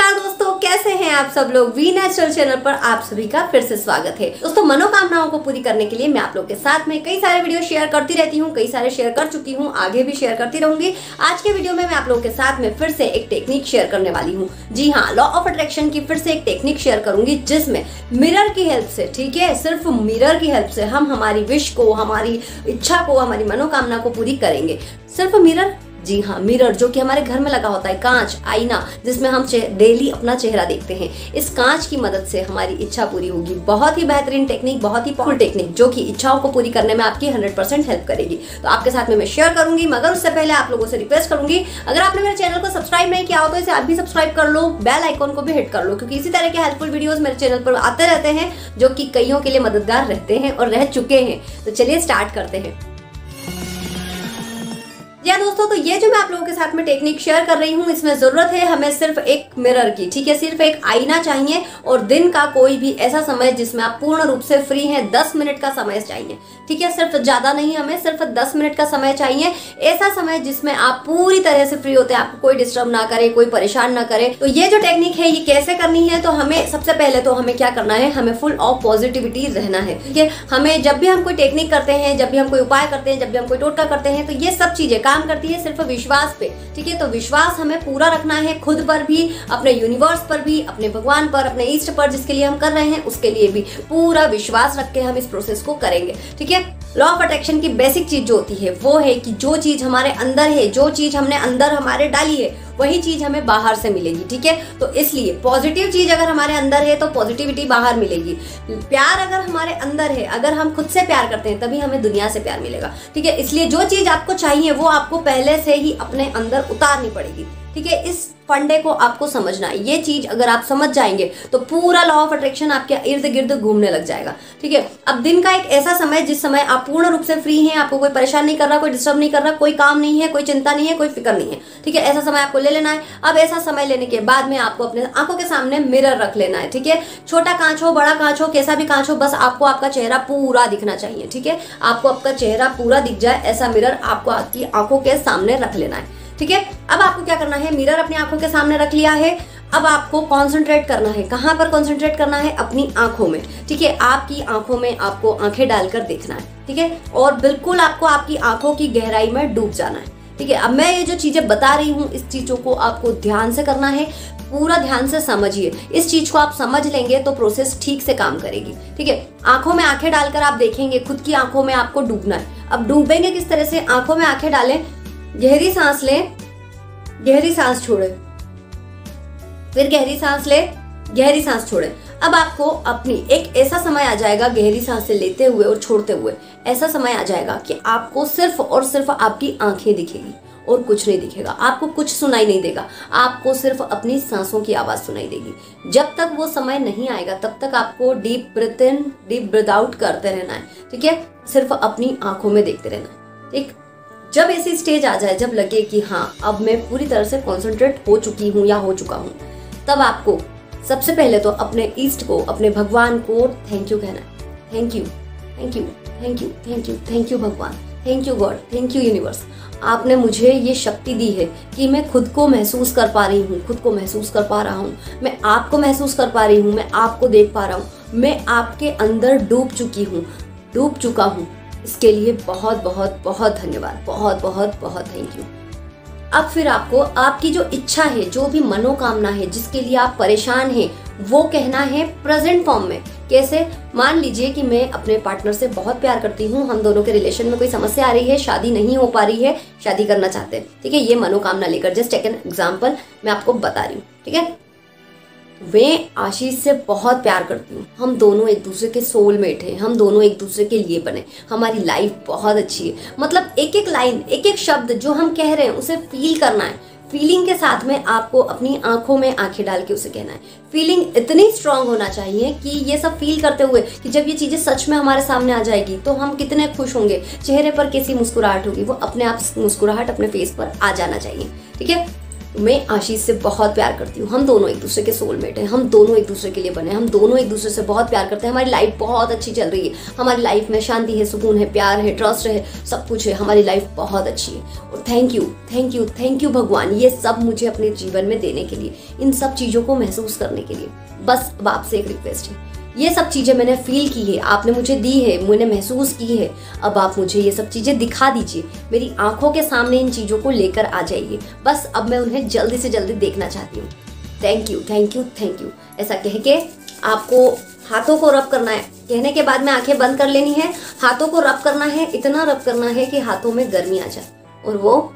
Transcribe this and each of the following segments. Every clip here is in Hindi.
नमस्कार दोस्तों, कैसे हैं आप सब लोग। वी नेचुरल चैनल पर आप सभी का फिर से स्वागत है। दोस्तों, मनोकामनाओं को पूरी करने के लिए मैं आप लोग के साथ में कई सारे वीडियो शेयर करती रहती हूँ, कई सारे शेयर कर चुकी हूँ, आगे भी शेयर करती रहूंगी। आज के वीडियो में मैं आप लोग के साथ में फिर से एक टेक्निक शेयर करने वाली हूँ। जी हाँ, लॉ ऑफ अट्रैक्शन की फिर से एक टेक्निक शेयर करूंगी, जिसमें मिरर की हेल्प से, ठीक है, सिर्फ मिरर की हेल्प से हम हमारी विश को, हमारी इच्छा को, हमारी मनोकामना को पूरी करेंगे। सिर्फ मिरर, जी हाँ, मिरर जो कि हमारे घर में लगा होता है, कांच, आईना, जिसमें हम डेली अपना चेहरा देखते हैं। इस कांच की मदद से हमारी इच्छा पूरी होगी। बहुत ही बेहतरीन टेक्निक, बहुत ही पावरफुल टेक्निक, जो कि इच्छाओं को पूरी करने में आपकी 100% हेल्प करेगी। तो आपके साथ में मैं शेयर करूंगी, मगर उससे पहले आप लोगों से रिक्वेस्ट करूंगी, अगर आपने मेरे चैनल को सब्सक्राइब नहीं किया हो तो इसे आप भी सब्सक्राइब कर लो, बेल आइकॉन को भी हिट कर लो, क्योंकि इसी तरह के हेल्पफुल वीडियोस मेरे चैनल पर आते रहते हैं, जो कि कईयों के लिए मददगार रहते हैं और रह चुके हैं। तो चलिए स्टार्ट करते हैं। दोस्तों, तो ये जो मैं आप लोगों के साथ में टेक्निक शेयर कर रही हूँ, इसमें जरूरत है हमें सिर्फ एक मिरर की, ठीक है, सिर्फ एक आईना चाहिए और दिन का कोई भी ऐसा समय जिसमें आप पूर्ण रूप से फ्री हैं। 10 मिनट का समय चाहिए, ठीक है, सिर्फ ज्यादा नहीं, हमें सिर्फ 10 मिनट का समय चाहिए। ऐसा समय जिसमें आप पूरी तरह से फ्री होते हैं, आपको कोई डिस्टर्ब ना करे, कोई परेशान ना करे। तो ये जो टेक्निक है, ये कैसे करनी है, तो हमें सबसे पहले तो हमें क्या करना है, हमें फुल ऑफ पॉजिटिविटी रहना है, ठीक है। हमें जब भी हम कोई टेक्निक करते हैं, जब भी हम कोई उपाय करते हैं, जब भी हम कोई टोटका करते हैं, तो ये सब चीजें काम करती है सिर्फ विश्वास पे, ठीक है। तो विश्वास हमें पूरा रखना है, खुद पर भी, अपने यूनिवर्स पर भी, अपने भगवान पर, अपने इष्ट पर, जिसके लिए हम कर रहे हैं उसके लिए भी पूरा विश्वास रख के हम इस प्रोसेस को करेंगे, ठीक है। लॉ ऑफ अट्रैक्शन की बेसिक चीज जो होती है वो है कि जो चीज हमारे अंदर है, जो चीज हमने अंदर हमारे डाली है, वही चीज हमें बाहर से मिलेगी, ठीक है। तो इसलिए पॉजिटिव चीज अगर हमारे अंदर है तो पॉजिटिविटी बाहर मिलेगी। प्यार अगर हमारे अंदर है, अगर हम खुद से प्यार करते हैं, तभी हमें दुनिया से प्यार मिलेगा, ठीक है। इसलिए जो चीज आपको चाहिए वो आपको पहले से ही अपने अंदर उतारनी पड़ेगी, ठीक है। इस फंडे को आपको समझना है। ये चीज अगर आप समझ जाएंगे तो पूरा लॉ ऑफ अट्रैक्शन आपके इर्द गिर्द घूमने लग जाएगा, ठीक है। अब दिन का एक ऐसा समय जिस समय आप पूर्ण रूप से फ्री हैं, आपको कोई परेशान नहीं कर रहा, कोई डिस्टर्ब नहीं कर रहा, कोई काम नहीं है, कोई चिंता नहीं है, कोई फिक्र नहीं है, ठीक है। ऐसा समय आपको ले लेना है। अब ऐसा समय लेने के बाद में आपको अपने आंखों के सामने मिरर रख लेना है, ठीक है। छोटा कांच हो, बड़ा कांच हो, कैसा भी कांच हो, बस आपको आपका चेहरा पूरा दिखना चाहिए, ठीक है। आपको आपका चेहरा पूरा दिख जाए, ऐसा मिरर आपको आपकी आंखों के सामने रख लेना है, ठीक है। अब आपको क्या करना है, मिरर अपनी आंखों के सामने रख लिया है। अब आपको कंसंट्रेट करना है। कहां पर कंसंट्रेट करना है? अपनी आंखों में, ठीक है। आपकी आंखों में आपको आंखें डालकर देखना है, ठीक है, और बिल्कुल आपको आपकी आंखों की गहराई में डूब जाना है, ठीक है। अब मैं ये जो चीजें बता रही हूँ, इस चीजों को आपको ध्यान से करना है, पूरा ध्यान से समझिए। इस चीज को आप समझ लेंगे तो प्रोसेस ठीक से काम करेगी, ठीक है। आंखों में आंखें डालकर आप देखेंगे, खुद की आंखों में आपको डूबना है। अब डूबेंगे किस तरह से? आंखों में आंखें डालें, गहरी सांस लें, गहरी सांस छोड़ें, फिर गहरी सांस लें, गहरी सांस छोड़ें। अब आपको अपनी एक ऐसा समय आ जाएगा, गहरी सांसें लेते हुए और छोड़ते हुए ऐसा समय आ जाएगा कि आपको सिर्फ और सिर्फ आपकी आंखें दिखेगी और कुछ नहीं दिखेगा। आपको कुछ सुनाई नहीं देगा, आपको सिर्फ अपनी सांसों की आवाज सुनाई देगी। जब तक वो समय नहीं आएगा तब तक आपको डीप ब्रीथ इन, डीप ब्रीथ आउट करते रहना है, ठीक है। सिर्फ अपनी आंखों में देखते रहना है, ठीक। जब ऐसी स्टेज आ जाए, जब लगे कि हाँ अब मैं पूरी तरह से कॉन्सेंट्रेट हो चुकी हूँ या हो चुका हूँ, तब आपको सबसे पहले तो अपने ईस्ट को, अपने भगवान को थैंक यू कहना है। Thank you, thank you, thank you, thank you, thank you भगवान, thank you God, thank you universe. आपने मुझे ये शक्ति दी है कि मैं खुद को महसूस कर पा रही हूँ, खुद को महसूस कर पा रहा हूँ, मैं आपको महसूस कर पा रही हूँ, मैं आपको देख पा रहा हूँ, मैं आपके अंदर डूब चुकी हूँ, डूब चुका हूँ। इसके लिए बहुत बहुत बहुत धन्यवाद, बहुत बहुत बहुत थैंक यू। अब फिर आपको आपकी जो इच्छा है, जो भी मनोकामना है, जिसके लिए आप परेशान हैं, वो कहना है प्रेजेंट फॉर्म में। कैसे? मान लीजिए कि मैं अपने पार्टनर से बहुत प्यार करती हूँ, हम दोनों के रिलेशन में कोई समस्या आ रही है, शादी नहीं हो पा रही है, शादी करना चाहते हैं, ठीक है। ये मनोकामना लेकर जस्ट टेक एन एग्जाम्पल मैं आपको बता रही हूँ, ठीक है। मैं आशीष से बहुत प्यार करती हूँ, हम दोनों एक दूसरे के सोलमेट हैं, हम दोनों एक दूसरे के लिए बने, हमारी लाइफ बहुत अच्छी है। मतलब एक एक लाइन, एक एक शब्द जो हम कह रहे हैं उसे फील करना है। फीलिंग के साथ में आपको अपनी आंखों में आंखें डाल के उसे कहना है। फीलिंग इतनी स्ट्रांग होना चाहिए कि ये सब फील करते हुए कि जब ये चीजें सच में हमारे सामने आ जाएगी तो हम कितने खुश होंगे, चेहरे पर कैसी मुस्कुराहट होगी, वो अपने आप मुस्कुराहट अपने फेस पर आ जाना चाहिए, ठीक है। मैं आशीष से बहुत प्यार करती हूँ। हम दोनों एक दूसरे के सोलमेट हैं, हम दोनों एक दूसरे के लिए बने, हम दोनों एक दूसरे से बहुत प्यार करते हैं। हमारी लाइफ बहुत अच्छी चल रही है, हमारी लाइफ में शांति है, सुकून है, प्यार है, ट्रस्ट है, सब कुछ है, हमारी लाइफ बहुत अच्छी है। और thank you thank you thank you भगवान, ये सब मुझे अपने जीवन में देने के लिए, इन सब चीज़ों को महसूस करने के लिए। बस अब आपसे एक रिक्वेस्ट है, ये सब चीज़ें मैंने फील की है, आपने मुझे दी है, मैंने महसूस की है, अब आप मुझे ये सब चीज़ें दिखा दीजिए, मेरी आंखों के सामने इन चीज़ों को लेकर आ जाइए। बस अब मैं उन्हें जल्दी से जल्दी देखना चाहती हूँ। Thank you thank you thank you, ऐसा कह के आपको हाथों को रब करना है। कहने के बाद में आंखें बंद कर लेनी है, हाथों को रब करना है, इतना रब करना है कि हाथों में गर्मी आ जाए, और वो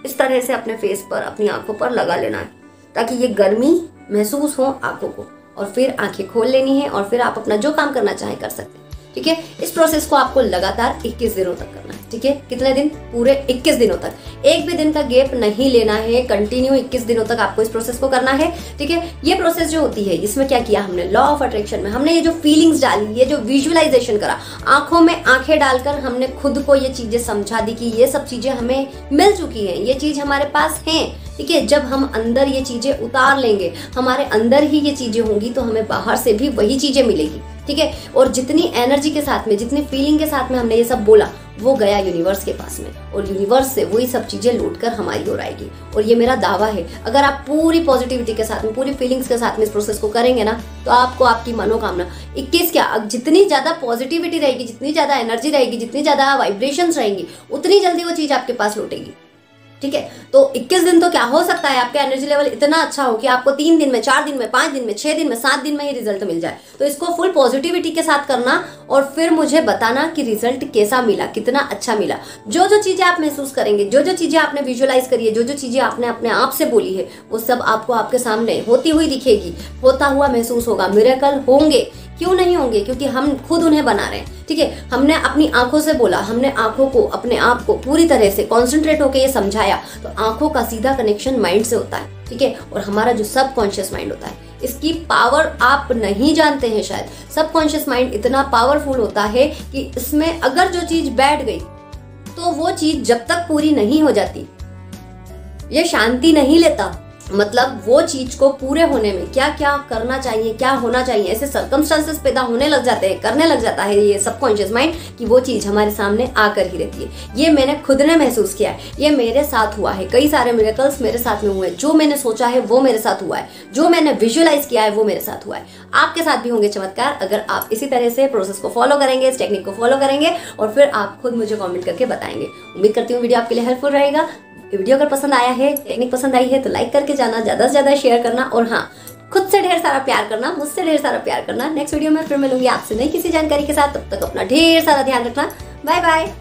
इस तरह से अपने फेस पर, अपनी आंखों पर लगा लेना है ताकि ये गर्मी महसूस हो आंखों को। और फिर आंखें खोल लेनी है और फिर आप अपना जो काम करना चाहें कर सकते हैं। ठीक है, इस प्रोसेस को आपको लगातार 21 दिनों तक करना है। ठीक है, कितने दिन? पूरे 21 दिनों तक, एक भी दिन का गैप नहीं लेना है, कंटिन्यू 21 दिनों तक आपको इस प्रोसेस को करना है। ठीक है, ये प्रोसेस जो होती है, इसमें क्या किया हमने, लॉ ऑफ अट्रैक्शन में हमने ये जो फीलिंग्स डाली, ये जो विजुअलाइजेशन करा, आंखों में आंखें डालकर हमने खुद को ये चीजें समझा दी कि ये सब चीजें हमें मिल चुकी हैं, ये चीज हमारे पास है। ठीक है, जब हम अंदर ये चीजें उतार लेंगे, हमारे अंदर ही ये चीजें होंगी, तो हमें बाहर से भी वही चीजें मिलेगी। ठीक है, और जितनी एनर्जी के साथ में, जितनी फीलिंग के साथ में हमने ये सब बोला, वो गया यूनिवर्स के पास में, और यूनिवर्स से वही सब चीजें लौट कर हमारी ओर आएगी। और ये मेरा दावा है, अगर आप पूरी पॉजिटिविटी के साथ में, पूरी फीलिंग्स के साथ में इस प्रोसेस को करेंगे ना, तो आपको आपकी मनोकामना 21 क्या, जितनी ज्यादा पॉजिटिविटी रहेगी, जितनी ज्यादा एनर्जी रहेगी, जितनी ज्यादा वाइब्रेशंस रहेंगी, उतनी जल्दी वो चीज आपके पास लौटेगी। ठीक है, तो 21 दिन तो क्या हो सकता है, आपका एनर्जी लेवल इतना अच्छा हो कि आपको 3 दिन में, 4 दिन में, 5 दिन में, 6 दिन में, 7 दिन में ही रिजल्ट मिल जाए। तो इसको फुल पॉजिटिविटी के साथ करना और फिर मुझे बताना कि रिजल्ट कैसा मिला, कितना अच्छा मिला। जो जो चीजें आप महसूस करेंगे, जो जो चीजें आपने विजुअलाइज करी है, जो जो चीजें आपने अपने आप से बोली है, वो सब आपको आपके सामने होती हुई दिखेगी, होता हुआ महसूस होगा। मिरेकल होंगे, क्यों नहीं होंगे, क्योंकि हम खुद उन्हें बना रहे हैं। ठीक है, हमने अपनी आंखों से बोला, हमने आंखों को, अपने आप को पूरी तरह से कॉन्सेंट्रेट होकर ये समझाया, तो आंखों का सीधा कनेक्शन माइंड से होता है। ठीक है, और हमारा जो सबकॉन्शियस माइंड होता है, इसकी पावर आप नहीं जानते हैं शायद। सबकॉन्शियस माइंड इतना पावरफुल होता है कि इसमें अगर जो चीज बैठ गई, तो वो चीज जब तक पूरी नहीं हो जाती, ये शांति नहीं लेता। मतलब वो चीज को पूरे होने में क्या क्या करना चाहिए, क्या होना चाहिए, ऐसे सर्कमस्टांसेस पैदा होने लग जाते हैं, करने लग जाता है ये सबकॉन्शियस माइंड, कि वो चीज हमारे सामने आकर ही रहती है। ये मैंने खुद ने महसूस किया है, ये मेरे साथ हुआ है, कई सारे मिरेकल्स मेरे साथ में हुए हैं। जो मैंने सोचा है वो मेरे साथ हुआ है, जो मैंने विजुअलाइज किया है वो मेरे साथ हुआ है। आपके साथ भी होंगे चमत्कार, अगर आप इसी तरह से प्रोसेस को फॉलो करेंगे, इस टेक्निक को फॉलो करेंगे, और फिर आप खुद मुझे कॉमेंट करके बताएंगे। उम्मीद करती हूँ वीडियो आपके लिए हेल्पफुल रहेगा। वीडियो अगर पसंद आया है, टेक्निक पसंद आई है, तो लाइक करके जाना, ज्यादा से ज्यादा शेयर करना, और हाँ, खुद से ढेर सारा प्यार करना, मुझसे ढेर सारा प्यार करना। नेक्स्ट वीडियो में फिर मिलूंगी आपसे नई किसी जानकारी के साथ, तब तक अपना ढेर सारा ध्यान रखना। Bye bye.